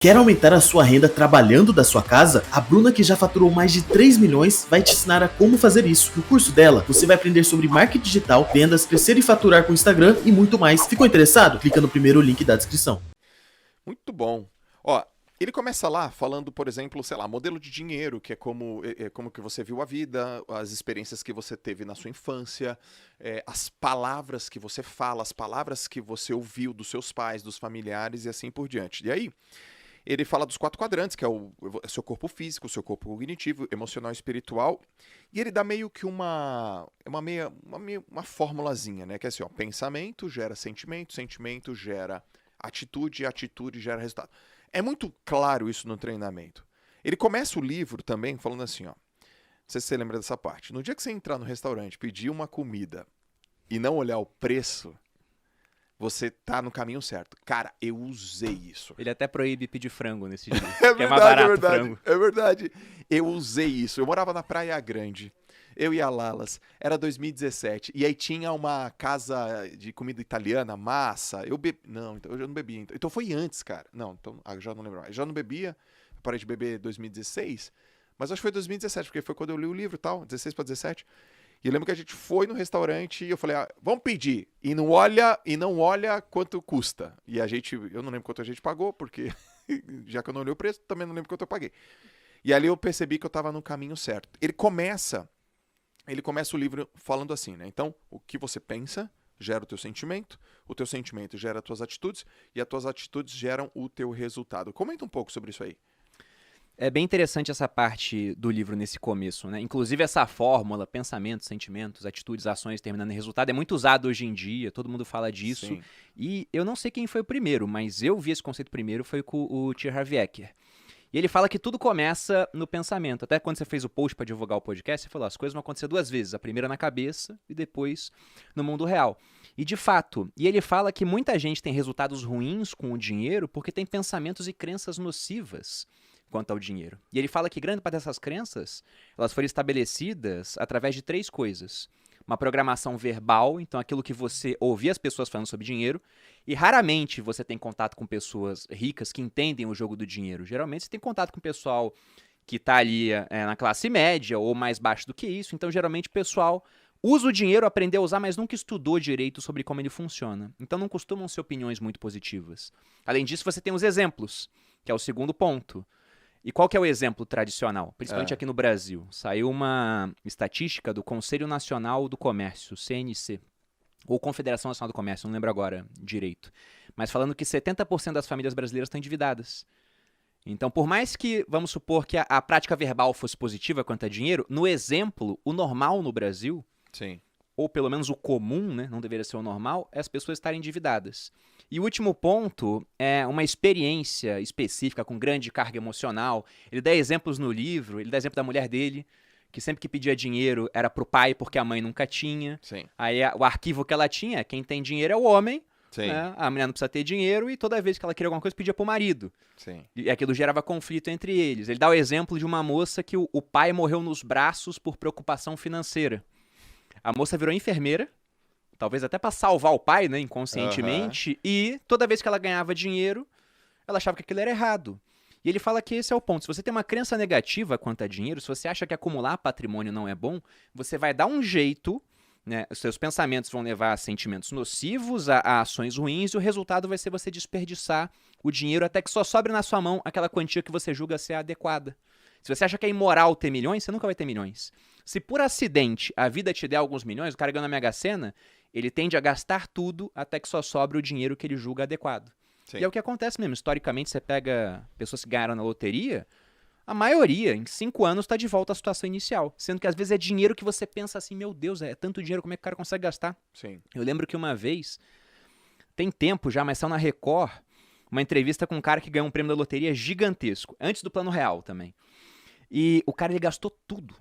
Quer aumentar a sua renda trabalhando da sua casa? A Bruna, que já faturou mais de 3 milhões, vai te ensinar a como fazer isso. No curso dela, você vai aprender sobre marketing digital, vendas, crescer e faturar com o Instagram e muito mais. Ficou interessado? Clica no primeiro link da descrição. Muito bom. Ó, ele começa lá falando, por exemplo, sei lá, modelo de dinheiro, que é como que você viu a vida, as experiências que você teve na sua infância, as palavras que você fala, as palavras que você ouviu dos seus pais, dos familiares e assim por diante. E aí, ele fala dos 4 quadrantes, que é o seu corpo físico, o seu corpo cognitivo, emocional e espiritual. E ele dá meio que uma formulazinha, né? Que é assim, ó, pensamento gera sentimento, sentimento gera atitude, atitude gera resultado. É muito claro isso no treinamento. Ele começa o livro também falando assim, ó. Não sei se você lembra dessa parte. No dia que você entrar no restaurante, pedir uma comida e não olhar o preço, você tá no caminho certo. Cara, eu usei isso. Ele até proíbe pedir frango nesse dia. É que é mais barato verdade, frango. é verdade. Eu usei isso. Eu morava na Praia Grande. Eu e a Lalas. Era 2017. E aí tinha uma casa de comida italiana, massa. Eu bebi... Não, então eu já não bebia. Então foi antes, cara. Não, então eu já não lembro mais. Eu já não bebia. Eu parei de beber em 2016. Mas acho que foi 2017, porque foi quando eu li o livro e tal. 16 para 17. E eu lembro que a gente foi no restaurante e eu falei, vamos pedir. E não olha quanto custa. E eu não lembro quanto a gente pagou, porque já que eu não olhei o preço, também não lembro quanto eu paguei. E ali eu percebi que eu estava no caminho certo. Ele começa o livro falando assim, né? Então, o que você pensa gera o teu sentimento gera as tuas atitudes, e as tuas atitudes geram o teu resultado. Comenta um pouco sobre isso aí. É bem interessante essa parte do livro nesse começo, né? Inclusive essa fórmula, pensamentos, sentimentos, atitudes, ações terminando em resultado, é muito usado hoje em dia, todo mundo fala disso. Sim. E eu não sei quem foi o primeiro, mas eu vi esse conceito primeiro, foi com o T. Harv Eker. E ele fala que tudo começa no pensamento. Até quando você fez o post para divulgar o podcast, você falou, as coisas vão acontecer 2 vezes, a primeira na cabeça e depois no mundo real. E de fato, ele fala que muita gente tem resultados ruins com o dinheiro porque tem pensamentos e crenças nocivas quanto ao dinheiro. E ele fala que grande parte dessas crenças, elas foram estabelecidas através de 3 coisas. Uma programação verbal, então aquilo que você ouvia as pessoas falando sobre dinheiro, e raramente você tem contato com pessoas ricas que entendem o jogo do dinheiro. Geralmente você tem contato com o pessoal que está ali na classe média ou mais baixo do que isso, então geralmente o pessoal usa o dinheiro, aprendeu a usar, mas nunca estudou direito sobre como ele funciona. Então não costumam ser opiniões muito positivas. Além disso, você tem os exemplos, que é o segundo ponto. E qual que é o exemplo tradicional? Principalmente aqui no Brasil. Saiu uma estatística do Conselho Nacional do Comércio, CNC, ou Confederação Nacional do Comércio, não lembro agora direito. Mas falando que 70% das famílias brasileiras estão endividadas. Então, por mais que, vamos supor que a prática verbal fosse positiva quanto a dinheiro, no exemplo, o normal no Brasil, Sim. ou pelo menos o comum, né, não deveria ser o normal, é as pessoas estarem endividadas. E o último ponto é uma experiência específica com grande carga emocional. Ele dá exemplos no livro, ele dá exemplo da mulher dele, que sempre que pedia dinheiro era pro pai porque a mãe nunca tinha. Sim. Aí o arquivo que ela tinha, quem tem dinheiro é o homem, Sim. né? A mulher não precisa ter dinheiro e toda vez que ela queria alguma coisa pedia pro marido. Sim. E aquilo gerava conflito entre eles. Ele dá o exemplo de uma moça que o pai morreu nos braços por preocupação financeira. A moça virou enfermeira, talvez até para salvar o pai, né, inconscientemente, e toda vez que ela ganhava dinheiro, ela achava que aquilo era errado. E ele fala que esse é o ponto. Se você tem uma crença negativa quanto a dinheiro, se você acha que acumular patrimônio não é bom, você vai dar um jeito, né, os seus pensamentos vão levar a sentimentos nocivos, a ações ruins, e o resultado vai ser você desperdiçar o dinheiro até que só sobre na sua mão aquela quantia que você julga ser adequada. Se você acha que é imoral ter milhões, você nunca vai ter milhões. Se por acidente a vida te der alguns milhões, o cara ganhou na Mega Sena, ele tende a gastar tudo até que só sobra o dinheiro que ele julga adequado. Sim. E é o que acontece mesmo. Historicamente, você pega pessoas que ganharam na loteria, a maioria, em 5 anos, está de volta à situação inicial. Sendo que às vezes é dinheiro que você pensa assim, meu Deus, é tanto dinheiro, como é que o cara consegue gastar? Sim. Eu lembro que uma vez, tem tempo já, mas saiu na Record, uma entrevista com um cara que ganhou um prêmio da loteria gigantesco, antes do Plano Real também. E o cara, ele gastou tudo.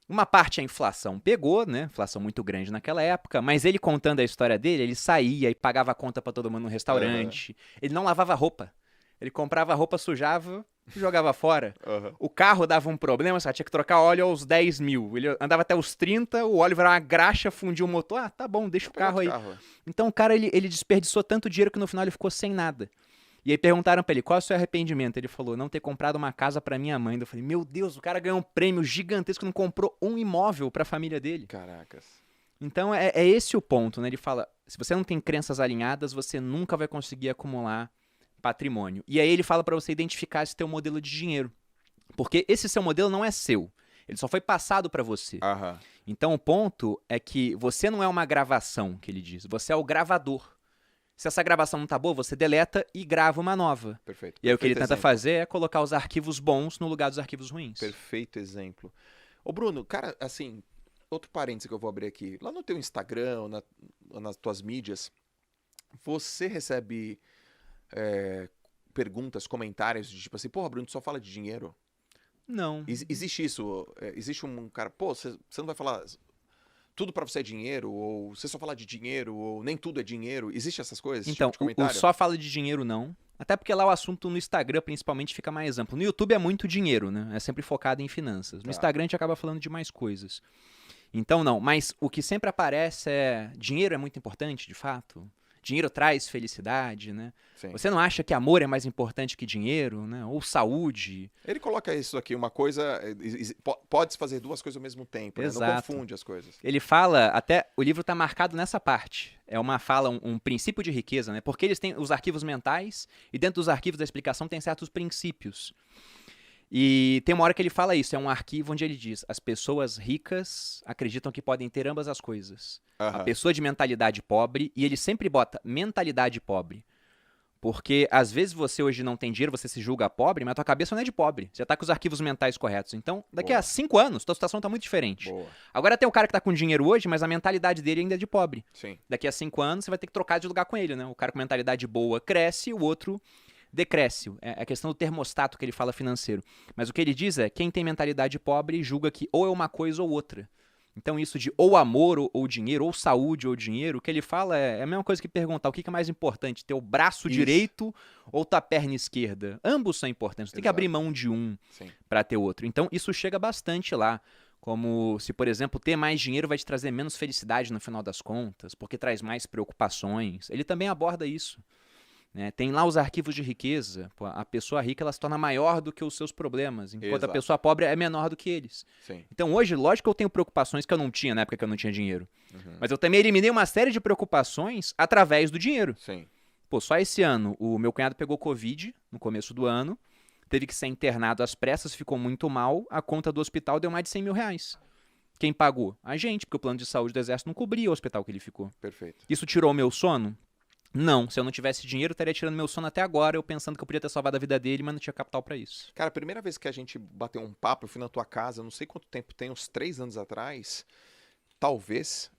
Uma parte a inflação pegou, né? Inflação muito grande naquela época, mas ele contando a história dele, ele saía e pagava a conta pra todo mundo no restaurante. Ele não lavava roupa. Ele comprava a roupa, sujava e jogava fora. O carro dava um problema, só tinha que trocar óleo aos 10 mil. Ele andava até os 30, o óleo virava uma graxa, fundiu o motor. Ah, tá bom, deixa o carro aí. Então o cara, ele desperdiçou tanto dinheiro que no final ele ficou sem nada. E aí perguntaram pra ele, qual é o seu arrependimento? Ele falou, não ter comprado uma casa pra minha mãe. Eu falei, meu Deus, o cara ganhou um prêmio gigantesco, não comprou um imóvel pra família dele. Caracas. Então é esse o ponto, né? Ele fala, se você não tem crenças alinhadas, você nunca vai conseguir acumular patrimônio. E aí ele fala pra você identificar esse teu modelo de dinheiro. Porque esse seu modelo não é seu. Ele só foi passado pra você. Aham. Então o ponto é que você não é uma gravação, que ele diz. Você é o gravador. Se essa gravação não tá boa, você deleta e grava uma nova. Perfeito. E aí o que ele Perfeito tenta exemplo. fazer é colocar os arquivos bons no lugar dos arquivos ruins. Perfeito exemplo. Ô, Bruno, cara, assim, outro parênteses que eu vou abrir aqui. Lá no teu Instagram, nas tuas mídias, você recebe perguntas, comentários de tipo assim, porra, Bruno, tu só fala de dinheiro? Não. Existe isso? Existe um cara, pô, você não vai falar tudo pra você é dinheiro? Ou você só fala de dinheiro? Ou nem tudo é dinheiro? Existe essas coisas? Esse Então, tipo de o comentário? só fala de dinheiro não. Até porque lá o assunto no Instagram, principalmente, fica mais amplo. No YouTube é muito dinheiro, né? É sempre focado em finanças. No Tá. Instagram a gente acaba falando de mais coisas. Então não, mas o que sempre aparece é dinheiro é muito importante, de fato. Dinheiro traz felicidade, né? Sim. Você não acha que amor é mais importante que dinheiro, né? Ou saúde? Ele coloca isso aqui, uma coisa. Pode-se fazer duas coisas ao mesmo tempo, né? Não Exato. confunde as coisas. Ele fala, até o livro está marcado nessa parte. É uma fala, um princípio de riqueza, né? Porque eles têm os arquivos mentais e dentro dos arquivos da explicação tem certos princípios. E tem uma hora que ele fala isso, é um arquivo onde ele diz: as pessoas ricas acreditam que podem ter ambas as coisas. A Aham. pessoa de mentalidade pobre, e ele sempre bota mentalidade pobre. Porque às vezes você hoje não tem dinheiro, você se julga pobre, mas a tua cabeça não é de pobre. Você tá com os arquivos mentais corretos. Então, daqui Boa. a 5 anos, tua situação tá muito diferente. Boa. Agora tem o cara que tá com dinheiro hoje, mas a mentalidade dele ainda é de pobre. Sim. Daqui a 5 anos você vai ter que trocar de lugar com ele, né? O cara com mentalidade boa cresce, o outro decresce. É a questão do termostato que ele fala financeiro. Mas o que ele diz é, quem tem mentalidade pobre julga que ou é uma coisa ou outra. Então isso de ou amor ou dinheiro, ou saúde ou dinheiro, o que ele fala é a mesma coisa que perguntar o que é mais importante, ter o braço Isso. direito ou tua perna esquerda. Ambos são importantes, você tem que Exato. abrir mão de um Sim. para ter outro. Então isso chega bastante lá. Como se, por exemplo, ter mais dinheiro vai te trazer menos felicidade no final das contas, porque traz mais preocupações. Ele também aborda isso. Né? Tem lá os arquivos de riqueza. Pô, a pessoa rica ela se torna maior do que os seus problemas, enquanto Exato. a pessoa pobre é menor do que eles. Sim. Então hoje, lógico que eu tenho preocupações que eu não tinha na época que eu não tinha dinheiro. Uhum. Mas eu também eliminei uma série de preocupações através do dinheiro. Sim. Pô, só esse ano o meu cunhado pegou Covid no começo do ano, teve que ser internado às pressas, ficou muito mal, a conta do hospital deu mais de 100 mil reais. Quem pagou? A gente, porque o plano de saúde do Exército não cobria o hospital que ele ficou. Perfeito. Isso tirou o meu sono? Não. Se eu não tivesse dinheiro, eu estaria tirando meu sono até agora, eu pensando que eu podia ter salvado a vida dele, mas não tinha capital pra isso. Cara, a primeira vez que a gente bateu um papo, eu fui na tua casa, não sei quanto tempo tem, uns 3 anos atrás, talvez.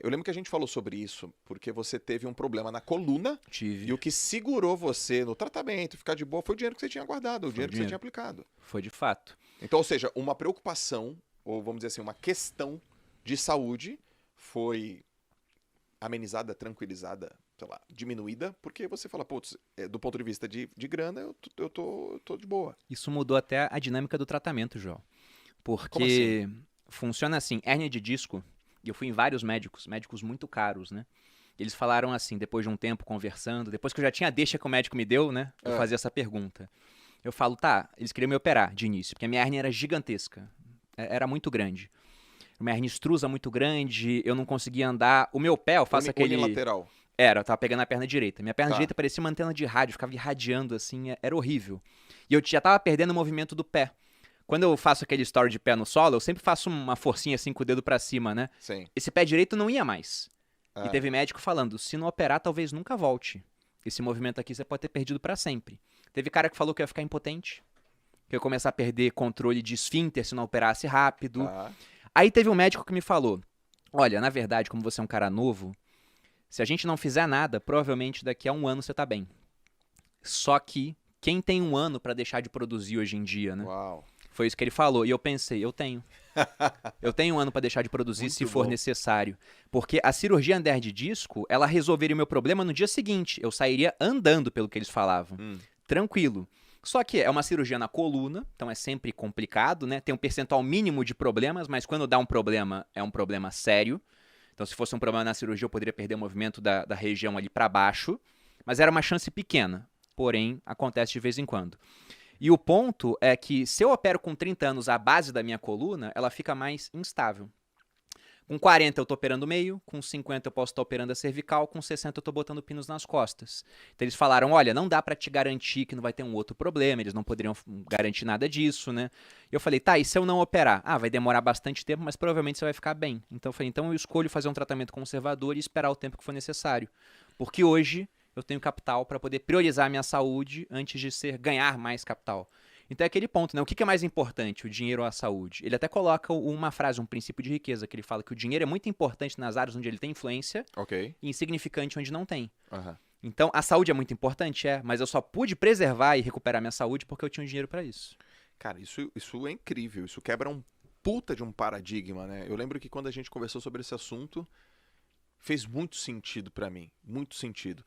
Eu lembro que a gente falou sobre isso, porque você teve um problema na coluna Tive. e o que segurou você no tratamento, ficar de boa, foi o dinheiro que você tinha guardado, o dinheiro que você dinheiro. tinha aplicado. Foi de fato. Então, ou seja, uma preocupação, ou vamos dizer assim, uma questão de saúde foi amenizada, tranquilizada, sei lá, diminuída, porque você fala, putz, do ponto de vista de grana, eu tô de boa. Isso mudou até a dinâmica do tratamento, João. Porque Como assim? funciona assim, hérnia de disco, e eu fui em vários médicos muito caros, né? Eles falaram assim, depois de um tempo conversando, depois que eu já tinha a deixa que o médico me deu, né? Eu fazia essa pergunta. Eu falo, tá, eles queriam me operar de início, porque a minha hérnia era gigantesca, era muito grande. Uma hérnia extrusa muito grande, eu não conseguia andar. O meu pé, eu faço aquele... Unilateral. Eu tava pegando a perna direita. Minha perna Tá. direita parecia uma antena de rádio, ficava irradiando assim, era horrível. E eu já tava perdendo o movimento do pé. Quando eu faço aquele story de pé no solo, eu sempre faço uma forcinha assim com o dedo pra cima, né? Sim. Esse pé direito não ia mais. Ah. E teve médico falando, se não operar, talvez nunca volte. Esse movimento aqui você pode ter perdido pra sempre. Teve cara que falou que eu ia ficar impotente, que eu ia começar a perder controle de esfíncter se não operasse rápido. Tá. Aí teve um médico que me falou, olha, na verdade, como você é um cara novo, se a gente não fizer nada, provavelmente daqui a 1 ano você tá bem. Só que quem tem 1 ano pra deixar de produzir hoje em dia, né? Uau. Foi isso que ele falou. E eu pensei, eu tenho. Eu tenho 1 ano pra deixar de produzir Muito se for bom. necessário. Porque a cirurgia Ander de disco, ela resolveria o meu problema no dia seguinte. Eu sairia andando, pelo que eles falavam. Tranquilo. Só que é uma cirurgia na coluna, então é sempre complicado, né? Tem um percentual mínimo de problemas, mas quando dá um problema, é um problema sério. Então, se fosse um problema na cirurgia, eu poderia perder o movimento da região ali pra baixo. Mas era uma chance pequena. porém acontece de vez em quando. E o ponto é que se eu opero com 30 anos a base da minha coluna, ela fica mais instável. Com 40 eu estou operando meio, com 50 eu posso estar operando a cervical, com 60 eu estou botando pinos nas costas. Então eles falaram, olha, não dá para te garantir que não vai ter um outro problema, eles não poderiam garantir nada disso, né? E eu falei, tá, e se eu não operar? Ah, vai demorar bastante tempo, mas provavelmente você vai ficar bem. Então eu falei, então eu escolho fazer um tratamento conservador e esperar o tempo que for necessário. Porque hoje eu tenho capital para poder priorizar a minha saúde antes de ganhar mais capital. Então é aquele ponto, né? O que é mais importante, o dinheiro ou a saúde? Ele até coloca uma frase, um princípio de riqueza, que ele fala que o dinheiro é muito importante nas áreas onde ele tem influência e insignificante onde não tem. Então a saúde é muito importante, mas eu só pude preservar e recuperar minha saúde porque eu tinha um dinheiro para isso. Cara, isso é incrível, isso quebra um puta de um paradigma, né? Eu lembro que quando a gente conversou sobre esse assunto, fez muito sentido para mim, muito sentido.